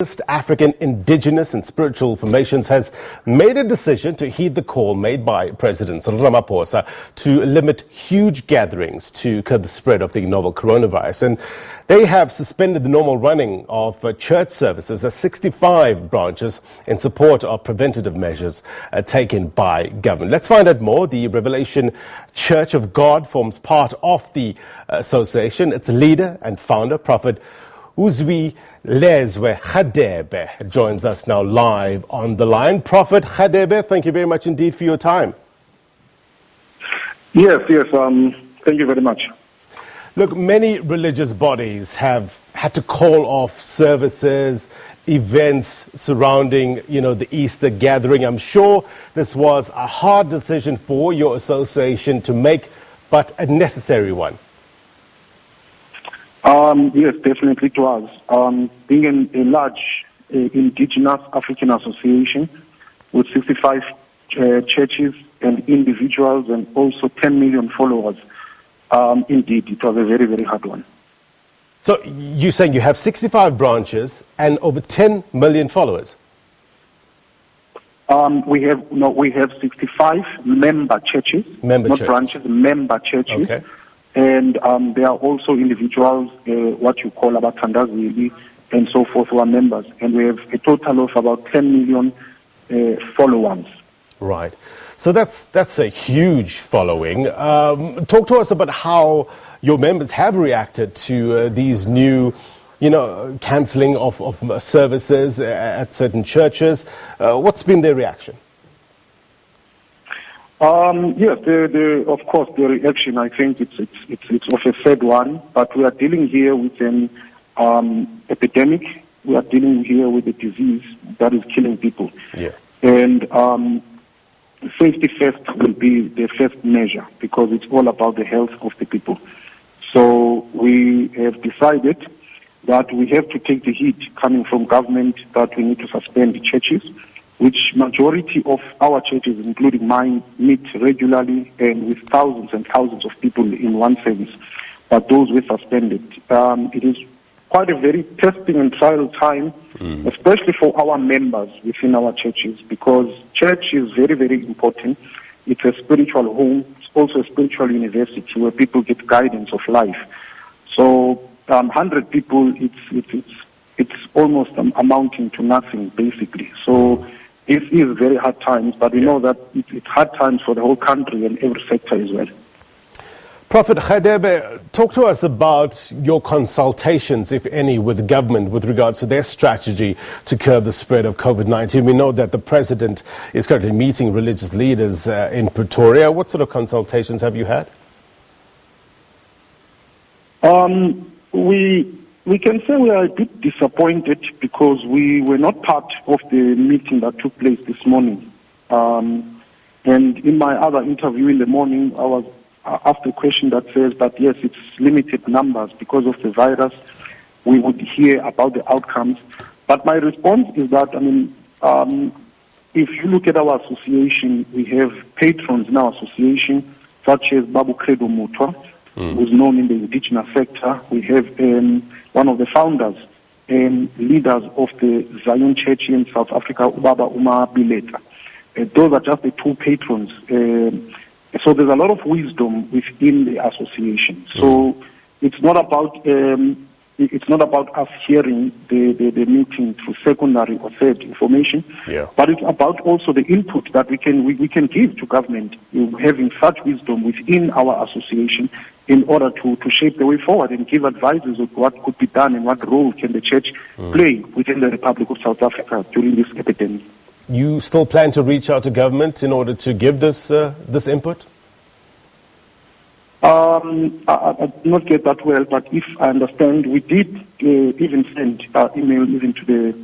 African Indigenous and Spiritual formations has made a decision to heed the call made by President Cyril Ramaphosa to limit huge gatherings to curb the spread of the novel coronavirus. And they have suspended the normal running of church services at 65 branches in support of preventative measures taken by government. Let's find out more. The Revelation Church of God forms part of the association. Its leader and founder, Prophet UzwileZwe Radebe, joins us now live on the line. Prophet Radebe, thank you very much indeed for your time. Yes, thank you very much. Look, many religious bodies have had to call off services, events surrounding, the Easter gathering. I'm sure this was a hard decision for your association to make, but a necessary one. Yes, definitely it was. Being a large indigenous African association with 65 churches and individuals and also 10 million followers, indeed, it was a very, very hard one. So you're saying you have 65 branches and over 10 million followers? We have 65 member churches, branches, member churches. Okay. And there are also individuals, what you call abathandazeli and so forth, who are members. And we have a total of about 10 million followers. Right. So that's a huge following. Talk to us about how your members have reacted to these new, cancelling of services at certain churches. What's been their reaction? Yes, of course, the reaction, I think it's of a sad one, but we are dealing here with an epidemic. We are dealing here with a disease that is killing people. Yeah. And safety first will be the first measure because it's all about the health of the people. So we have decided that we have to take the heat coming from government that we need to suspend the churches, which majority of our churches, including mine, meet regularly and with thousands and thousands of people in one service. But those were suspended. It is quite a very testing and trial time, especially for our members within our churches, because church is very, very important. It's a spiritual home. It's also a spiritual university where people get guidance of life. So 100 people, it's almost amounting to nothing, basically. So it is very hard times, but we know that it's hard times for the whole country and every sector as well. Prophet Radebe, talk to us about your consultations, if any, with the government with regards to their strategy to curb the spread of COVID-19. We know that the president is currently meeting religious leaders in Pretoria. What sort of consultations have you had? We can say we are a bit disappointed because we were not part of the meeting that took place this morning. And in my other interview in the morning, I was asked a question that says that, yes, it's limited numbers because of the virus. We would hear about the outcomes. But my response is that, if you look at our association, we have patrons in our association, such as Babu Credo Mutwa, who's known in the indigenous sector. We have one of the founders and leaders of the Zion Church in South Africa, Ubaba Uma Bileta. Those are just the two patrons. So there's a lot of wisdom within the association. So it's not about us hearing the meeting through secondary or third information, but it's about also the input that we can give to government, having such wisdom within our association in order to shape the way forward and give advices of what could be done and what role can the church play within the Republic of South Africa during this epidemic. You still plan to reach out to government in order to give this input? I did not get that well, but if I understand, we did even send email even to the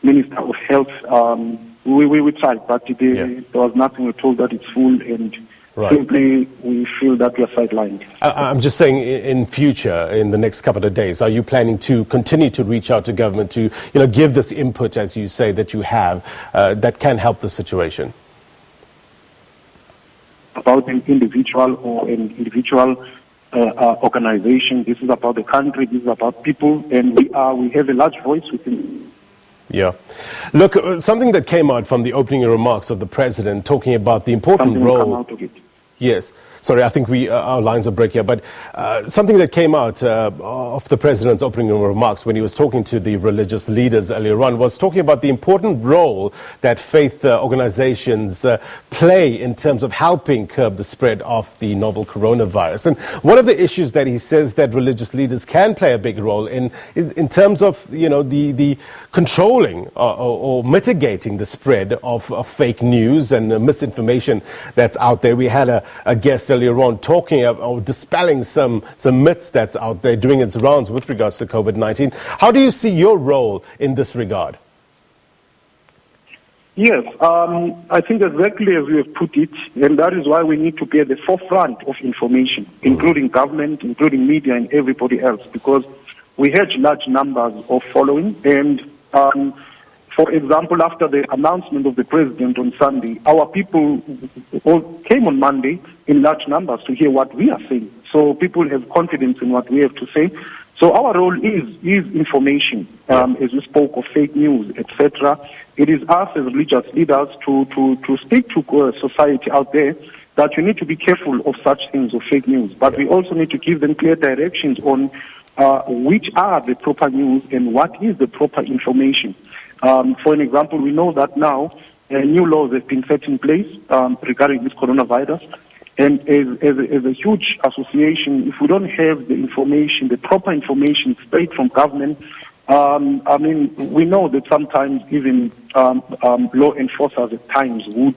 Minister of Health. We tried, but there was nothing. We were told that it's full, and simply we feel that we are sidelined. I'm just saying, in future, in the next couple of days, are you planning to continue to reach out to government to, give this input, as you say, that you have, that can help the situation? About an individual or an individual organization. This is about the country. This is about people, and we have a large voice within. Yeah. Look, something that came out from the opening remarks of the president talking about the important Something will role. come out of it. Yes. Sorry, I think our lines are breaking up. But something that came out of the president's opening remarks when he was talking to the religious leaders earlier on was talking about the important role that faith organizations play in terms of helping curb the spread of the novel coronavirus. And one of the issues that he says that religious leaders can play a big role in terms of, the controlling or mitigating the spread of fake news and misinformation that's out there. We had a guest earlier on talking or dispelling some myths that's out there doing its rounds with regards to COVID-19. How do you see your role in this regard? Yes, I think exactly as you have put it, and that is why we need to be at the forefront of information, including government, including media and everybody else, because we had large numbers of following. And for example, after the announcement of the president on Sunday, our people all came on Monday in large numbers to hear what we are saying. So people have confidence in what we have to say. So our role is information, as we spoke of fake news, etc. It is us as religious leaders to speak to society out there that you need to be careful of such things, of fake news. But we also need to give them clear directions on which are the proper news and what is the proper information. For an example, we know that now new laws have been set in place regarding this coronavirus. And as a huge association, if we don't have the information, the proper information straight from government, we know that sometimes even law enforcers at times would,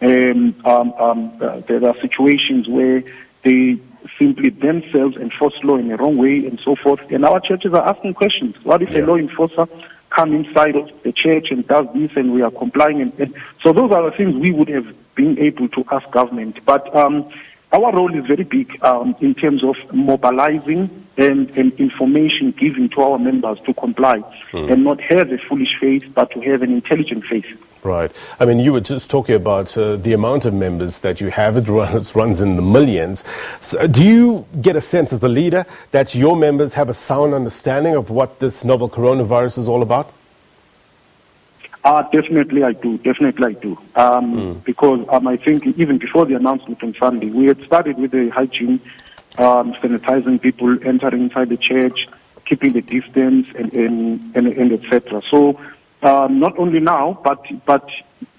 there are situations where they simply themselves enforce law in a wrong way and so forth. And our churches are asking questions. What if a law enforcer come inside of the church and does this and we are complying? And so those are the things we would have been able to ask government. But our role is very big in terms of mobilizing and information given to our members to comply and not have a foolish faith, but to have an intelligent faith. Right. I mean, you were just talking about the amount of members that you have. It runs in the millions. So do you get a sense as a leader that your members have a sound understanding of what this novel coronavirus is all about? Definitely I do. Because I think even before the announcement on Sunday, we had started with the hygiene, sanitizing people entering inside the church, keeping the distance, and etc. So not only now, but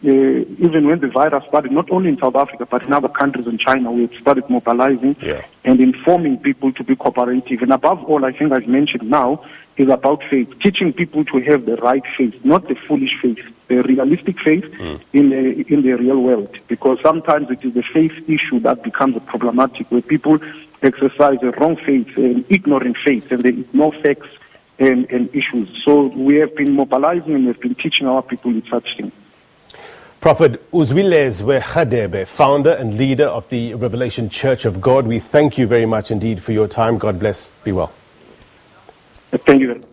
even when the virus started, not only in South Africa, but in other countries in China, we had started mobilizing and informing people to be cooperative. And above all, I think I've mentioned now, is about faith, teaching people to have the right faith, not the foolish faith, the realistic faith in the real world. Because sometimes it is the faith issue that becomes problematic, where people exercise a wrong faith, an ignorant faith, and they ignore facts and issues. So we have been mobilizing and we've been teaching our people in such things. Prophet UzwileZwe Radebe, founder and leader of the Revelation Church of God, we thank you very much indeed for your time. God bless. Be well. Thank you very much.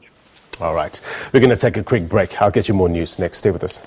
All right. We're going to take a quick break. I'll get you more news next. Stay with us.